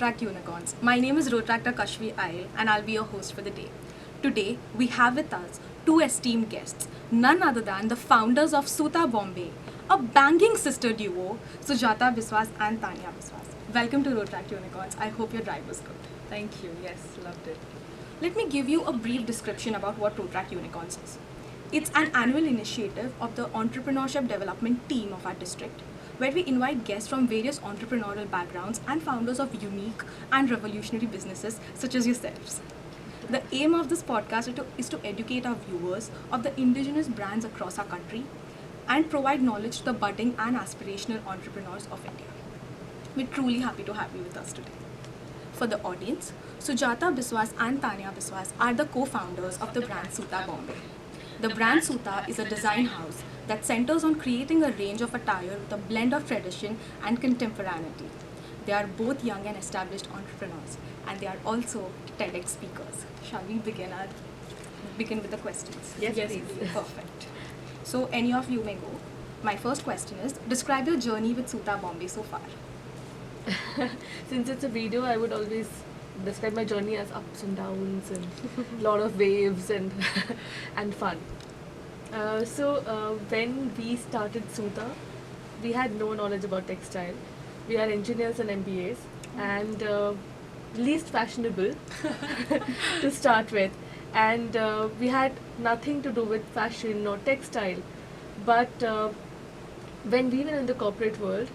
Rotaract Unicorns. My name is Rotaract Kashvi Ail and I'll be your host for the day. Today, we have with us two esteemed guests, none other than the founders of SUTA Bombay, a banging sister duo, Sujata Biswas and Taniya Biswas. Welcome to Rotaract Unicorns. I hope your drive was good. Thank you. Yes, loved it. Let me give you a brief description about what Rotaract Unicorns is. It's an annual initiative of the entrepreneurship development team of our district, where we invite guests from various entrepreneurial backgrounds and founders of unique and revolutionary businesses such as yourselves. The aim of this podcast is to educate our viewers of the indigenous brands across our country and provide knowledge to the budding and aspirational entrepreneurs of India. We're truly happy to have you with us today. For the audience, Sujata Biswas and Taniya Biswas are the co-founders of the brand SUTA Bombay. The brand SUTA is a design house that centers on creating a range of attire with a blend of tradition and contemporaneity. They are both young and established entrepreneurs, and they are also TEDx speakers. Shall we begin with the questions? Yes, please. Perfect. So any of you may go. My first question is, describe your journey with SUTA Bombay so far. Since it's a video, I would always describe my journey as ups and downs and a lot of waves and and fun. When we started SUTA, we had no knowledge about textile. We are engineers and MBAs and least fashionable to start with. And we had nothing to do with fashion or textile. But when we were in the corporate world,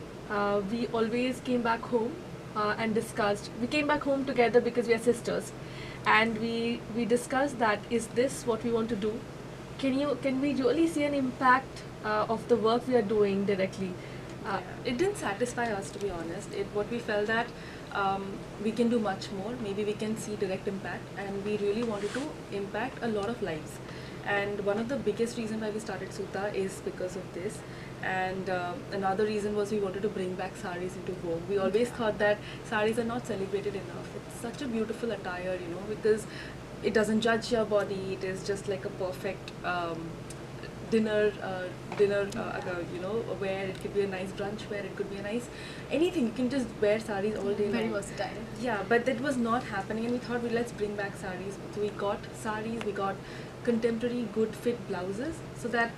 we always came back home and discussed. We came back home together because we are sisters, and we discussed that, is this what we want to do? Can we really see an impact of the work we are doing directly? It didn't satisfy us, to be honest. What we felt that we can do much more. Maybe we can see direct impact, and we really wanted to impact a lot of lives. And one of the biggest reasons why we started SUTA is because of this. And another reason was we wanted to bring back saris into vogue. We always thought that saris are not celebrated enough. It's such a beautiful attire, because it doesn't judge your body. It is just like a perfect dinner wear. It could be a nice brunch wear. It could be a nice anything. You can just wear saris all day long. Very versatile. Yeah, but that was not happening, and we thought, let's bring back saris. So we got saris. We got contemporary good fit blouses, so that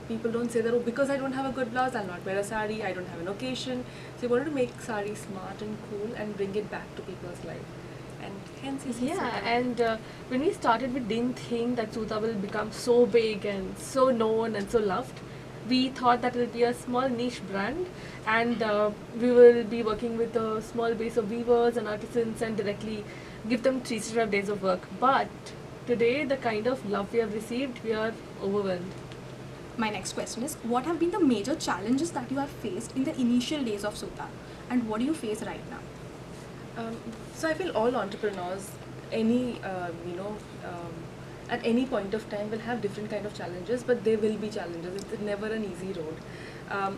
people don't say that, oh, because I don't have a good blouse, I'll not wear a sari, I don't have an occasion. So we wanted to make sari smart and cool and bring it back to people's life. And hence it's when we started, we didn't think that SUTA will become so big and so known and so loved. We thought that it will be a small niche brand, and we will be working with a small base of weavers and artisans and directly give them 365 days of work. But today, the kind of love we have received, we are overwhelmed. My next question is, what have been the major challenges that you have faced in the initial days of SUTA, and what do you face right now? So I feel all entrepreneurs, at any point of time will have different kind of challenges, but there will be challenges. It's never an easy road.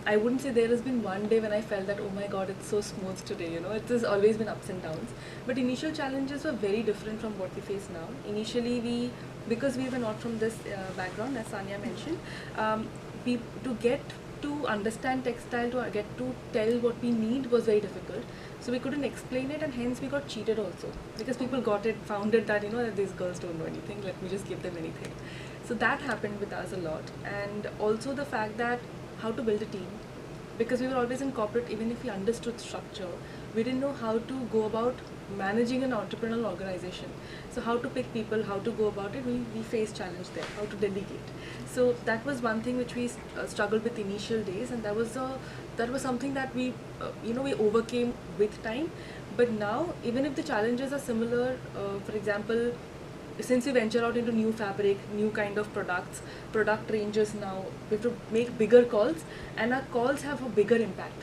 I wouldn't say there has been one day when I felt that, oh my god, it's so smooth today, it has always been ups and downs. But initial challenges were very different from what we face now. Initially, because we were not from this background, as Taniya mentioned, to get to understand textile, to get to tell what we need was very difficult. So we couldn't explain it, and hence we got cheated also. Because people found it that, that these girls don't know anything, let me just give them anything. So that happened with us a lot. And also the fact that how to build a team. Because we were always in corporate, even if we understood structure, we didn't know how to go about managing an entrepreneurial organization. So how to pick people, how to go about it, we faced challenge there, how to delegate. So that was one thing which we struggled with initial days, and that was something that we overcame with time. But now, even if the challenges are similar, for example, since we venture out into new fabric, new kind of product ranges now, we have to make bigger calls, and our calls have a bigger impact.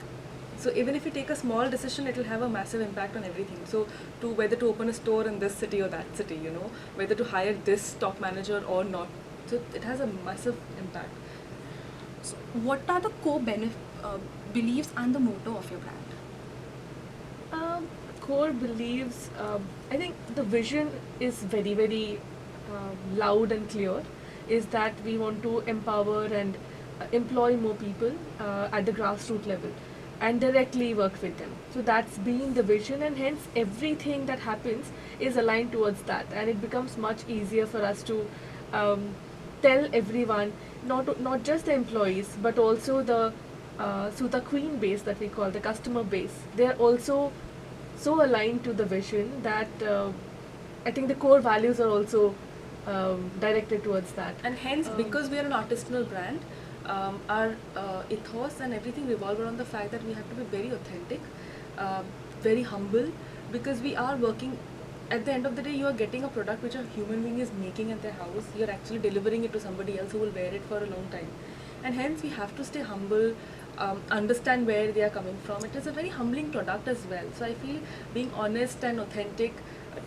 So even if you take a small decision, it will have a massive impact on everything. So whether to open a store in this city or that city, whether to hire this top manager or not. So it has a massive impact. So what are the core beliefs and the motto of your brand? Core beliefs, I think the vision is very, very loud and clear, is that we want to empower and employ more people at the grassroots level. and directly work with them. So that's been the vision, and hence everything that happens is aligned towards that, and it becomes much easier for us to tell everyone, not just the employees, but also the SUTA Queen base that we call the customer base. They are also so aligned to the vision that I think the core values are also directed towards that. And hence, because we are an artisanal brand, our ethos and everything revolve around the fact that we have to be very authentic, very humble, because we are working. At the end of the day, you are getting a product which a human being is making at their house. You are actually delivering it to somebody else who will wear it for a long time, and hence we have to stay humble, understand where they are coming from. It is a very humbling product as well. So I feel being honest and authentic,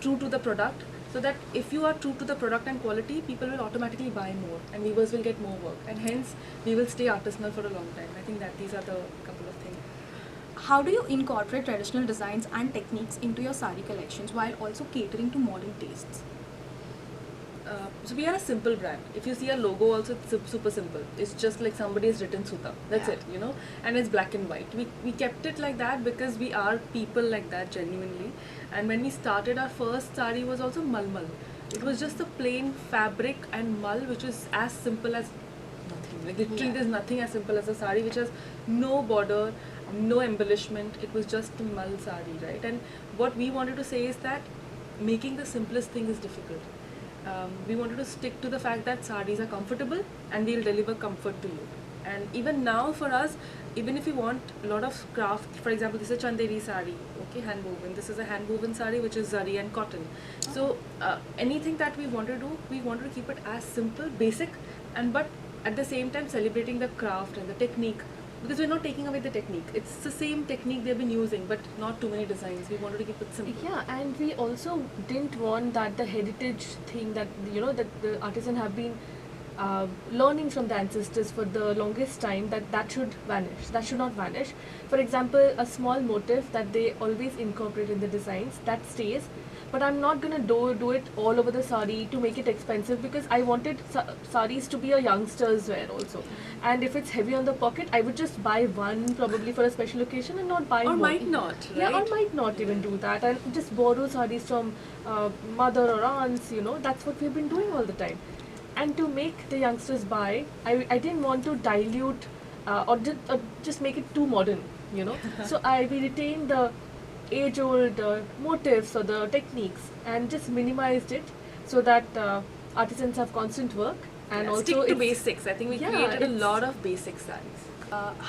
true to the product, so that if you are true to the product and quality, people will automatically buy more and weavers will get more work, and hence we will stay artisanal for a long time. I think that these are the couple of things. How do you incorporate traditional designs and techniques into your sari collections while also catering to modern tastes? So we are a simple brand. If you see our logo also, it's super simple. It's just like somebody has written Suta. That's Yeah. it, you know. And it's black and white. We kept it like that because we are people like that genuinely. And when we started, our first sari was also malmal. It was just a plain fabric and mull, which is as simple as nothing. Like literally, Yeah. there's nothing as simple as a sari which has no border, no embellishment. It was just a mull sari, right? And what we wanted to say is that making the simplest thing is difficult. We wanted to stick to the fact that sarees are comfortable and we'll deliver comfort to you. And even now for us, even if you want a lot of craft, for example, this is a Chanderi sari, okay, hand woven. This is a hand woven sari which is zari and cotton. So anything that we wanted to do, we wanted to keep it as simple, basic, and but at the same time celebrating the craft and the technique. Because we're not taking away the technique. It's the same technique they've been using, but not too many designs. We wanted to keep it simple. Yeah, and we also didn't want that the heritage thing that that the artisan have been learning from the ancestors for the longest time, that should vanish. That should not vanish. For example, a small motif that they always incorporate in the designs, that stays. But I'm not gonna do it all over the sari to make it expensive, because I wanted saris to be a youngster's wear also. And if it's heavy on the pocket, I would just buy one probably for a special occasion and not buy Or more. might not, right? Yeah, or might not even do that, and just borrow sarees from mother or aunts. That's what we've been doing all the time. And to make the youngsters buy, I didn't want to dilute or just make it too modern. So we retained the age-old motifs or the techniques and just minimized it so that artisans have constant work, and also stick to it's- basics. I think we created a it's- lot of basic sarees.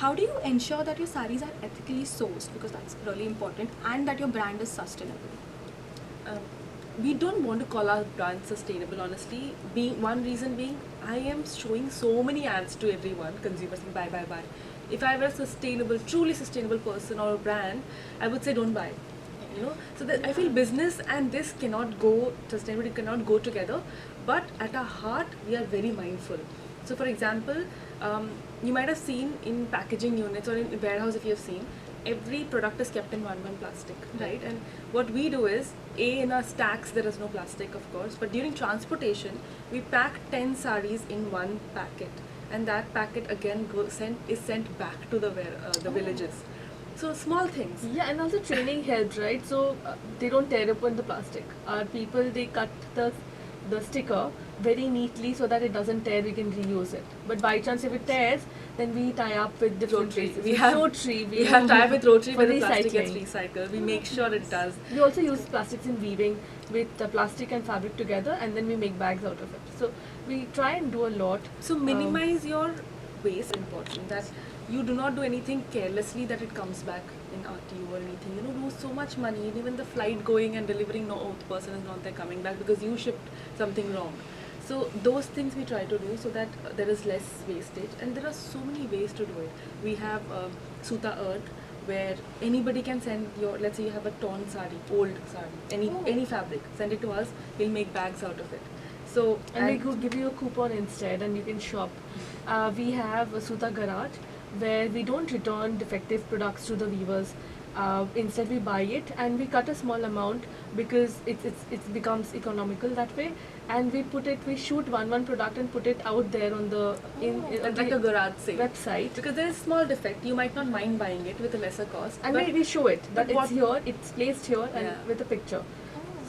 How do you ensure that your sarees are ethically sourced, because that's really important, and that your brand is sustainable? We don't want to call our brand sustainable, honestly. One reason being, I am showing so many ads to everyone, consumers saying buy, buy, buy. If I were a sustainable, truly sustainable person or a brand, I would say don't buy. So that I feel business and this cannot go, sustainability cannot go together. But at our heart, we are very mindful. So for example, you might have seen in packaging units or in warehouse, if you have seen, every product is kept in one plastic, right? And what we do is, in our stacks there is no plastic, of course, but during transportation we pack 10 sarees in one packet, and that packet again is sent back to the villages. So small things. Yeah, and also training helps, right? So they don't tear open the plastic. Our people, they cut the sticker very neatly so that it doesn't tear, we can reuse it. But by chance if it tears, then we tie up with different Rotary. places. We With have Rotary. We have tie with Rotary for where the plastic gets recycling. recycled. We make sure it does. We also use plastics in weaving with the plastic and fabric together, and then we make bags out of it. So we try and do a lot. So minimize your waste. Important that you do not do anything carelessly that it comes back in RTU or anything. Lose so much money. And even the flight going and delivering, no, the person is not there coming back because you shipped something wrong. So those things we try to do so that there is less wastage, and there are so many ways to do it. We have Suta Earth, where anybody can send let's say you have a torn sari, old sari, any fabric, send it to us, we'll make bags out of it. So And we could give you a coupon instead, and you can shop. We have a Suta Garage, where we don't return defective products to the weavers. Instead, we buy it and we cut a small amount because it becomes economical that way. And we shoot one product and put it out there on the on like the a garage sale website. because there is small defect. You might not mind buying it with a lesser cost. And but we show it that but it's here, it's placed here, and Yeah. with a picture.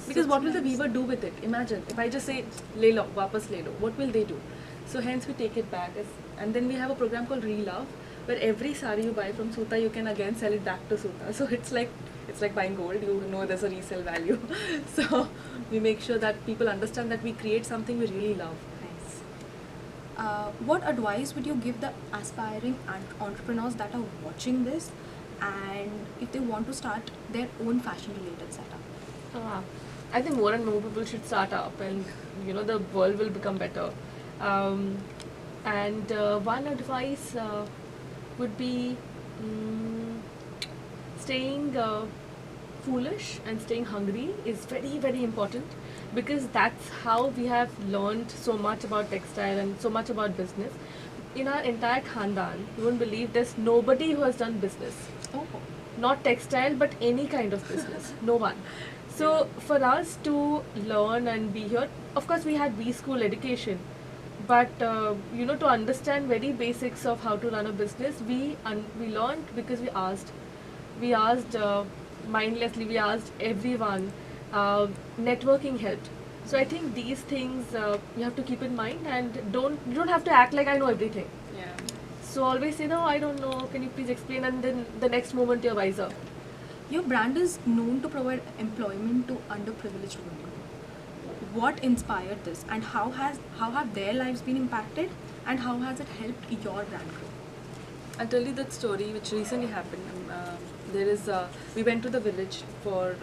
because what will the weaver do with it? Imagine if I just say le lo, wapas le lo. What will they do? So hence we take it back, and then we have a program called Relove, where every sari you buy from SUTA, you can again sell it back to SUTA. So it's like buying gold. You know there's a resale value. So we make sure that people understand that we create something we really love. Nice. What advice would you give the aspiring entrepreneurs that are watching this, and if they want to start their own fashion-related setup? I think more and more people should start up, and the world will become better. And one advice would be staying foolish and staying hungry is very, very important, because that's how we have learned so much about textile and so much about business. In our entire Khandan, you won't believe there's nobody who has done business. Oh. Not textile, but any kind of business. No one. So for us to learn and be here, of course we had B school education, but to understand very basics of how to run a business, we learned because we asked mindlessly, we asked everyone. Networking helped. So I think these things you have to keep in mind, and you don't have to act like I know everything. Yeah. So always say, no, I don't know, can you please explain, and then the next moment you're wiser. Your brand is known to provide employment to underprivileged women. What inspired this, and how have their lives been impacted, and how has it helped your brand grow? I'll tell you that story which recently happened. We went to the village for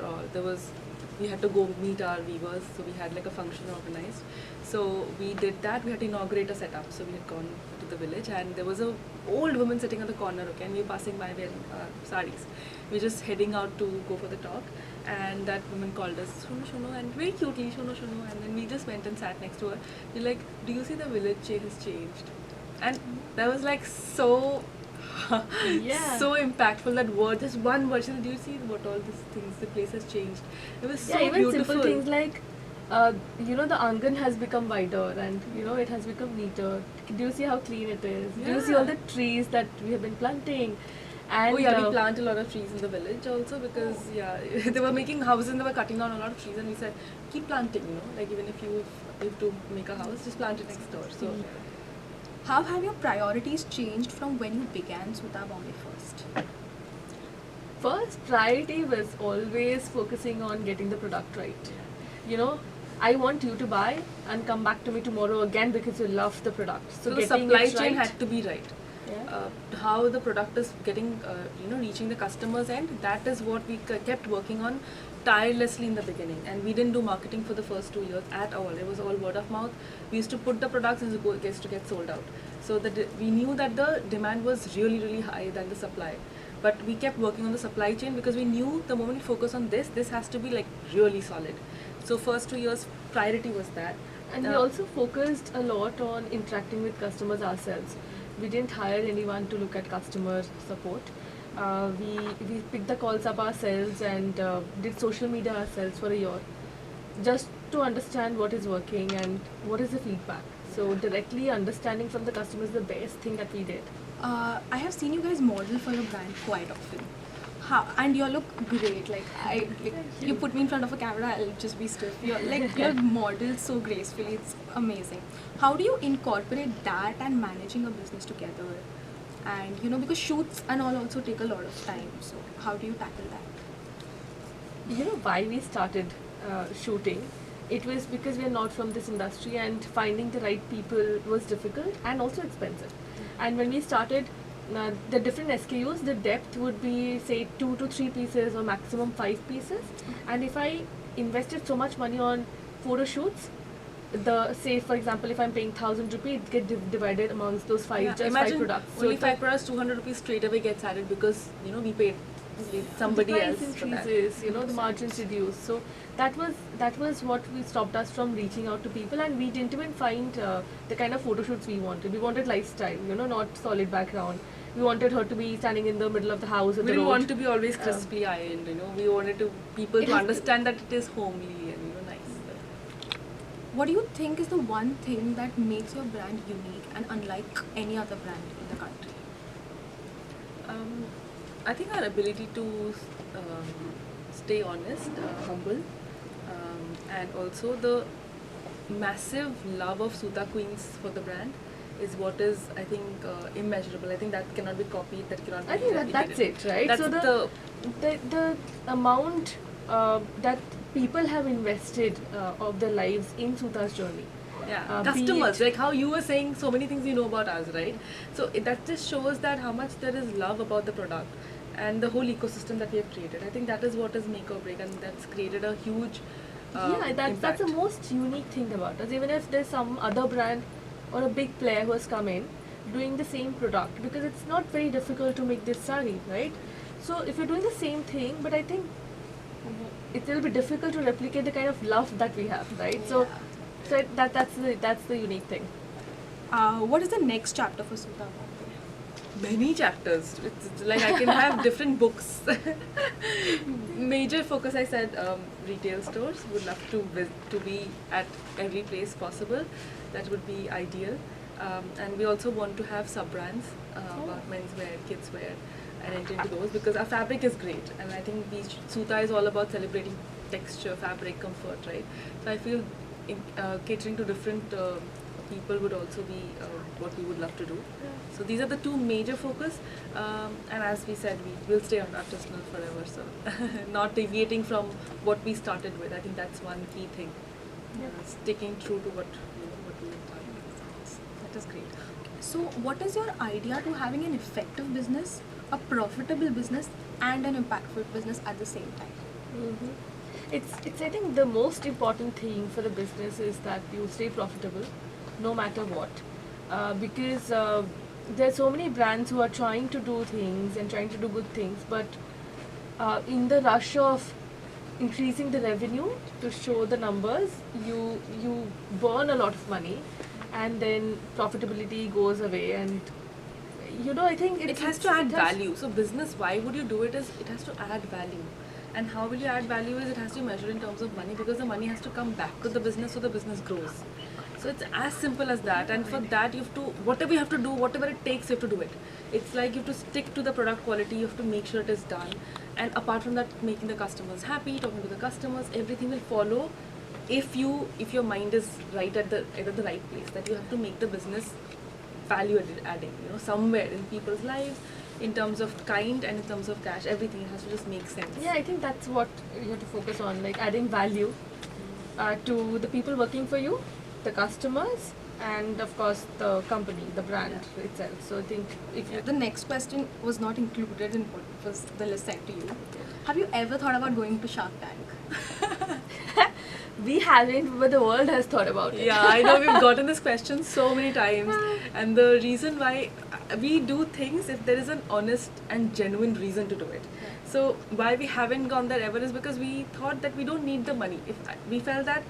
we had to go meet our weavers, so we had like a function organized. So we did that. We had to inaugurate a setup. So we had gone to the village, and there was a old woman sitting at the corner. Okay, and we were passing by wearing saris. We were just heading out to go for the talk, and that woman called us shono shono, and very cutely shono shono, and then we just went and sat next to her. We're like, do you see the village has changed? And that was like so so impactful, that word, just one word. She said, do you see what all these things, the place has changed? It was so even beautiful. simple things like the angan has become wider, and it has become neater. Do you see how clean it is? Do you see all the trees that we have been planting? And we plant a lot of trees in the village also, because they were making houses and they were cutting down a lot of trees, and we said keep planting, like even if you have to make a house, just plant it next door. So how have your priorities changed from when you began SUTA Bombay first? First priority was always focusing on getting the product right. I want you to buy and come back to me tomorrow again because you love the product. So the getting supply it chain right, had to be right. Yeah. How the product is getting, reaching the customer's end, that is what we kept working on tirelessly in the beginning. And we didn't do marketing for the first 2 years at all. It was all word of mouth. We used to put the products and it gets to get sold out. So we knew that the demand was really, really high than the supply. But we kept working on the supply chain because we knew the moment we focus on this has to be like really solid. So first 2 years, priority was that. And we also focused a lot on interacting with customers ourselves. We didn't hire anyone to look at customer support. We picked the calls up ourselves and did social media ourselves for a year, just to understand what is working and what is the feedback. So directly understanding from the customer is the best thing that we did. I have seen you guys model for your brand quite often. And you look great. You put me in front of a camera, I'll just be stiff. You're modeled so gracefully. It's amazing. How do you incorporate that and managing a business together? And because shoots and all also take a lot of time. So how do you tackle that? Why we started shooting? It was because we are not from this industry, and finding the right people was difficult and also expensive. And when we started, the different SKUs, the depth would be say 2 to 3 pieces or maximum 5 pieces. And if I invested so much money on photo shoots, say for example, if I'm paying 1,000 rupees, it gets divided amongst those 5 imagine 5 products. Only 5 products, 200 rupees straight away gets added because we paid somebody the else price for that. increases, the margins reduce. So that was what we stopped us from reaching out to people, and we didn't even find the kind of photo shoots we wanted. We wanted lifestyle, not solid background. We wanted her to be standing in the middle of the house at We the didn't road. want to be always crisply ironed, you know. We wanted people It to has- understand that it is homely and nice. What do you think is the one thing that makes your brand unique and unlike any other brand in the country? I think our ability to stay honest, humble, and also the massive love of SUTA Queens for the brand is what is, I think, immeasurable. I think that cannot be copied, that cannot be I think that's replicated. it, right? That's So the amount that people have invested of their lives in Suta's journey. Yeah, be customers, it- like how you were saying so many things you know about us, right? So that just shows that how much there is love about the product and the whole ecosystem that we have created. I think that is what is make or break, and that's created a huge Yeah, that's impact. the most unique thing about us. Even if there's some other brand or a big player who has come in doing the same product, because it's not very difficult to make this sari, right? So if you're doing the same thing, but I think it will be difficult to replicate the kind of love that we have, right? So that's the unique thing. What is the next chapter for SUTA Bombay? Many chapters. It's like I can have different books. Major focus, I said, retail stores. Would love to be at every place possible. That would be ideal. And we also want to have sub brands about menswear, kidswear, and enter into those because our fabric is great. And I think SUTA is all about celebrating texture, fabric, comfort, right? So I feel catering to different people would also be what we would love to do. So these are the two major focus, and as we said, we will stay artisanal forever. So not deviating from what we started with. I think that's one key thing. Sticking true to what we started. That is great. So, what is your idea to having an effective business, a profitable business, and an impactful business at the same time? It's I think the most important thing for a business is that you stay profitable, no matter what, because there's so many brands who are trying to do things and trying to do good things, but in the rush of increasing the revenue to show the numbers, you burn a lot of money, and then profitability goes away, and I think It has to add value. So business, why would you do it? Is it has to add value. And how will you add value is it has to measure in terms of money because the money has to come back to the business so the business grows. So it's as simple as that, and for that you have to, whatever you have to do, whatever it takes, you have to do it. It's like you have to stick to the product quality, you have to make sure it is done, and apart from that, making the customers happy, talking to the customers, everything will follow if your mind is right at the right place, that you have to make the business value adding, somewhere in people's lives, in terms of kind and in terms of cash, everything has to just make sense. Yeah, I think that's what you have to focus on, like adding value to the people working for you, the customers, and of course the company, the brand itself. So I think The next question was not included in what was the list sent to you. Have you ever thought about going to Shark Tank? we haven't, but the world has thought about it. Yeah, I know we've gotten this question so many times, and the reason why we do things if there is an honest and genuine reason to do it. So why we haven't gone there ever is because we thought that we don't need the money. If we felt that,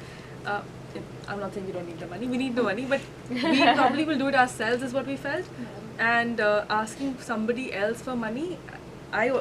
I'm not saying we don't need the money, we need the money, but we probably will do it ourselves is what we felt. And asking somebody else for money,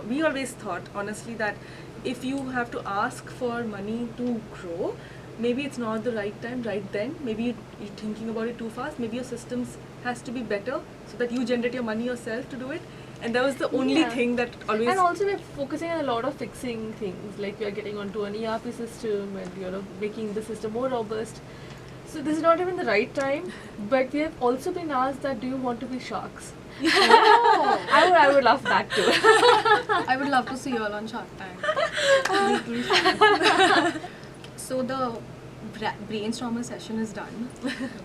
we always thought honestly that if you have to ask for money to grow, maybe it's not the right time right then. Maybe you're thinking about it too fast. Maybe your systems has to be better so that you generate your money yourself to do it. And that was the only thing that always... And also we're focusing on a lot of fixing things, like we're getting onto an ERP system and making the system more robust. So this is not even the right time, but we have also been asked that, do you want to be sharks? I would love that too. I would love to see you all on Shark Tank. It will be fun. So the brainstormer session is done.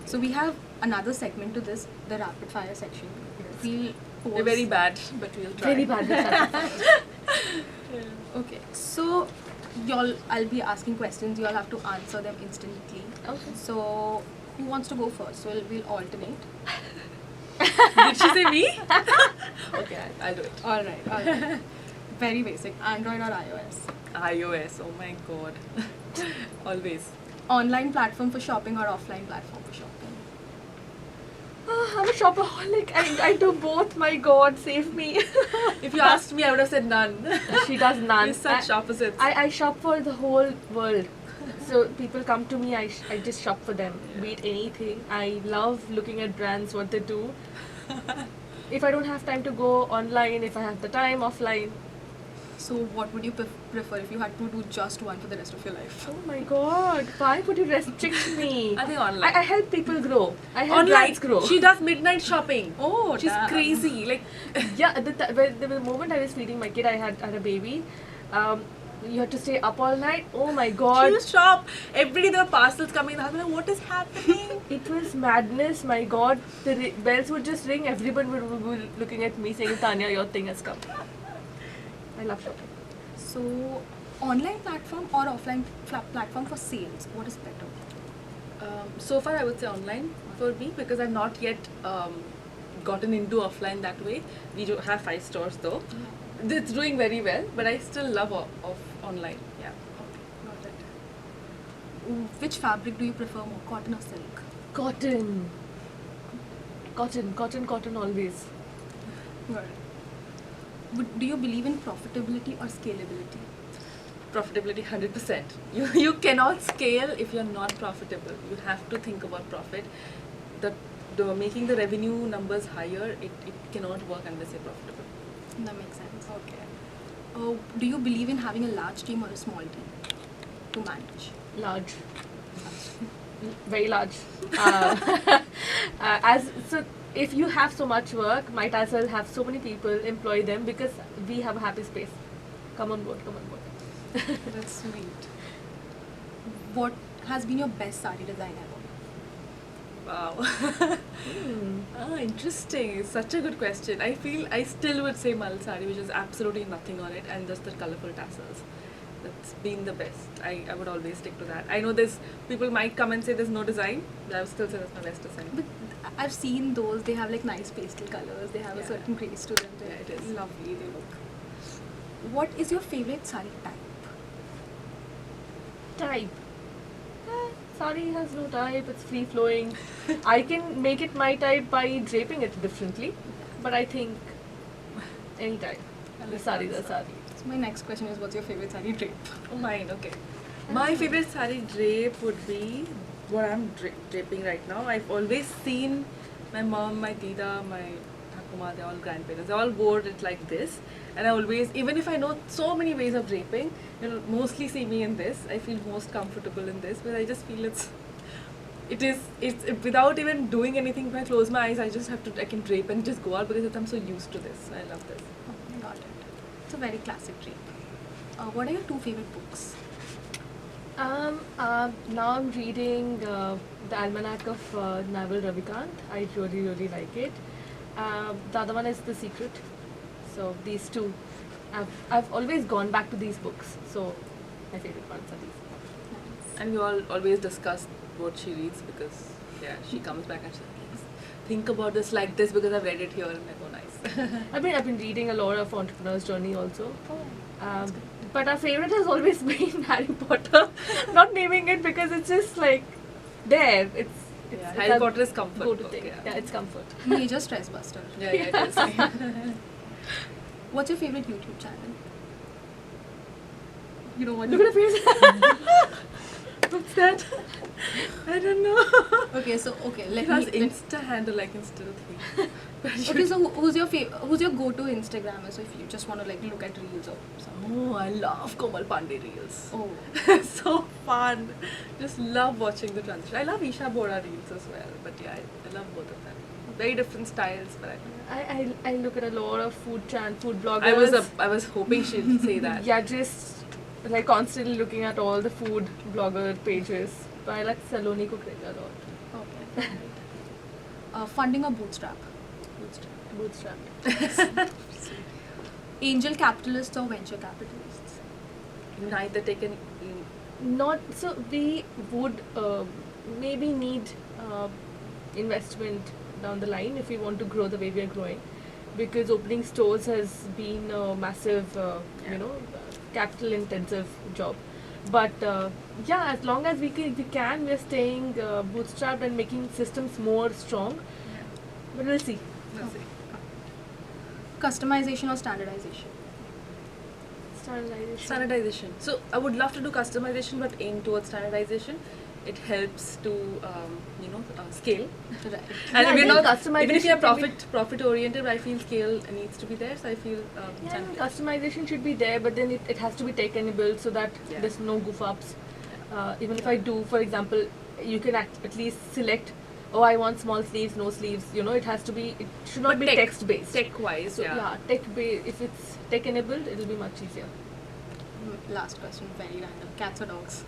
So we have another segment to this, the rapid fire section. We're very bad, but we'll try. Very bad with that. Okay, so I'll be asking questions. You all have to answer them instantly. Okay. So who wants to go first? So we'll alternate. Did she say me? Okay, I'll do it. All right. Very basic. Android or iOS? iOS, oh my god. Always. Online platform for shopping or offline platform for shopping? I'm a shopaholic. I do both. My God, save me. If you asked me, I would have said none. She does none. We're such opposites. I shop for the whole world. So people come to me, I just shop for them. Be it anything. I love looking at brands, what they do. If I don't have time to go online, if I have the time offline. So what would you prefer if you had to do just one for the rest of your life? Oh my God, why would you restrict me? I think online. I help people grow. I help Online, brands grow. she does midnight shopping. Oh, She's damn. crazy. Like, Yeah, the moment I was feeding my kid, I had a baby. You had to stay up all night. Oh my God. she used to shop. Every day there were parcels coming. The husband, like, what is happening? It was madness, my God. The bells would just ring. Everyone would be looking at me saying, Taniya, your thing has come. I love shopping. So, online platform or offline platform for sales? What is better? So far, I would say online for me because I've not yet gotten into offline that way. We do have 5 stores though. It's doing very well, but I still love online. Yeah. Got it. Which fabric do you prefer more, cotton or silk? Cotton. Cotton always. Got it. Do you believe in profitability or scalability? Profitability 100%. You cannot scale if you're not profitable. You have to think about profit. The making the revenue numbers higher, it cannot work unless you're profitable. That makes sense. Okay. Do you believe in having a large team or a small team to manage? Large. Very large. So if you have so much work, might as well have so many people, employ them because we have a happy space. Come on board. That's sweet. What has been your best sari design ever? Wow. Interesting. It's such a good question. I feel I still would say Mal sari, which is absolutely nothing on it and just the colorful tassels. That's been the best. I would always stick to that. I know there's people might come and say there's no design, but I would still say that's my best design. But I've seen those. They have like nice pastel colors. They have a Yeah. certain grace to them. Yeah, it is. Lovely. They look. What is your favorite sari type? Type. Sari has no type, it's free flowing. I can make it my type by draping it differently, but I think any type. The sari is a sari. So my next question is, what's your favorite sari drape? Oh, mine, okay. My favorite sari drape would be what I'm draping right now. I've always seen my mom, my tita, my Takuma, they're all grandparents. They all wore it like this. And I always, even if I know so many ways of draping, you'll mostly see me in this. I feel most comfortable in this, but I just feel it's without even doing anything. If I close my eyes, I can drape and just go out because I'm so used to this. I love this. Oh, got it. It's a very classic drape. What are your 2 favorite books? Now I'm reading the Almanac of Naval Ravikant. I really like it. The other one is The Secret. So these 2, I've always gone back to these books. So my favorite ones are these. Nice. And we all always discuss what she reads because, yeah, she comes back and she's like, "Please think about this like this because I've read it here." And I go, nice. I've been reading a lot of Entrepreneur's Journey also. Oh, But our favorite has always been Harry Potter. Not naming it because it's just like there. It's Harry Potter is comfort. Go to book, thing. yeah. Yeah, it's comfort. major stress buster. Yeah, it is. What's your favorite YouTube channel? You don't want to look at her face. What's that? I don't know. Okay, so let It has me. Insta handle I can still think. Okay, so who's your go-to Instagrammer? So if you just want to like look at reels or something. Oh, I love Komal Pandey reels. Oh, So fun. Just love watching the transition. I love Isha Bora reels as well. But yeah, I love both of them. Very different styles, but I look at a lot of food bloggers. I was hoping she'd say that. Yeah, just like constantly looking at all the food blogger pages. But I like Saloni Cook a lot. okay. Funding or bootstrap? Bootstrap. Angel capitalists or venture capitalists? Neither taken. Not so we would maybe need investment down the line if we want to grow the way we are growing, because opening stores has been a massive capital intensive job. But yeah, as long as we are staying bootstrapped and making systems more strong. But we'll see. Let's see. Customization or standardization? Standardization. Standardization. So I would love to do customization, but aim towards standardization. It helps to scale. Right. And Yeah, we're I not think customization even if you're can be- profit oriented, I feel scale needs to be there. So I feel Yeah, customization should be there, but then it has to be tech enabled so that Yeah. there's no goof ups. Even if I do, for example, you can at least select, oh, I want small sleeves, no sleeves. It has to be, it should not But be text based. tech wise, So yeah, tech based. If it's tech enabled, it'll be much easier. Last question, very random. Cats or dogs?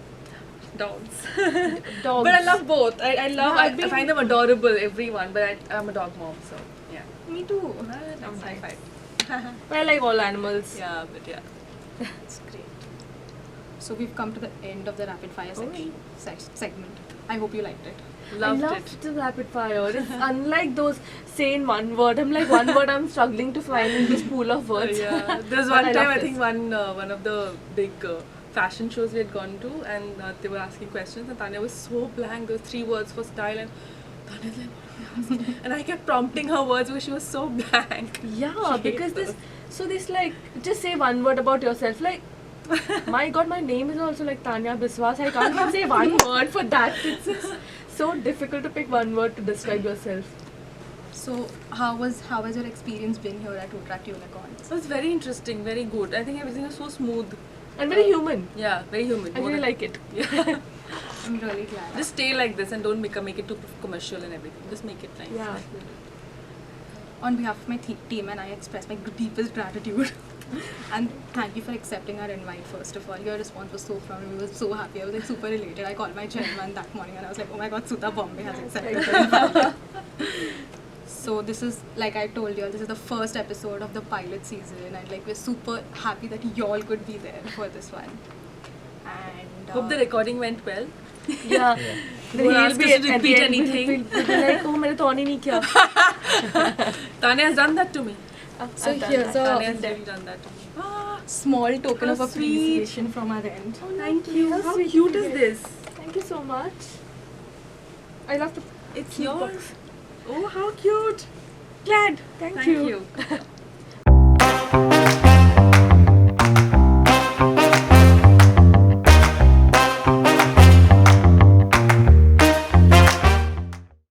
dogs. Dogs. But I love both. I love. Yeah, I find them adorable. Everyone. But I'm a dog mom, so yeah. Me too. That's high five. But I like all animals. Yeah, but yeah. That's great. So we've come to the end of the rapid fire section segment. I hope you liked it. Loved I it. loved the rapid fire. It's unlike those saying one word. I'm like one word I'm struggling to find in this pool of words. Yeah. There's But one I time love I think this. one of the big fashion shows we had gone to, and they were asking questions, and Taniya was so blank. There were 3 words for style, and Taniya's like, what do we ask? And I kept prompting her words because she was so blank. Yeah, She because hates this like just say one word about yourself. Like, my God, my name is also like Taniya Biswas. I can't even say one word for that. It's just so difficult to pick one word to describe yourself. So how has your experience been here at Rotaract Unicorns? So it's very interesting, very good. I think everything is so smooth. And very human. Yeah, very human. I really like it. Yeah. I'm really glad. Just stay like this and don't make it too commercial and everything. Just make it nice. Yeah. On behalf of my team and I express my deepest gratitude. And thank you for accepting our invite first of all. Your response was so proud. We were so happy. I was like super elated. I called my chairman that morning and I was like, oh my God, SUTA Bombay has accepted the invite. So this is, like I told you all, this is the first episode of the pilot season and like we're super happy that y'all could be there for this one. And Hope the recording went well. Yeah. Don't ask us to repeat anything. We'll be like, oh, मैंने तो on ही नहीं किया. Taniya has done that to me. So I've done here's that. Taniya has a really done that to me. Ah, small token How of appreciation from our end. thank you. How How sweet cute you is get. this? Thank you so much. I love to. It's Cute yours. box. Oh, how cute. Glad. Thank Thank you. you.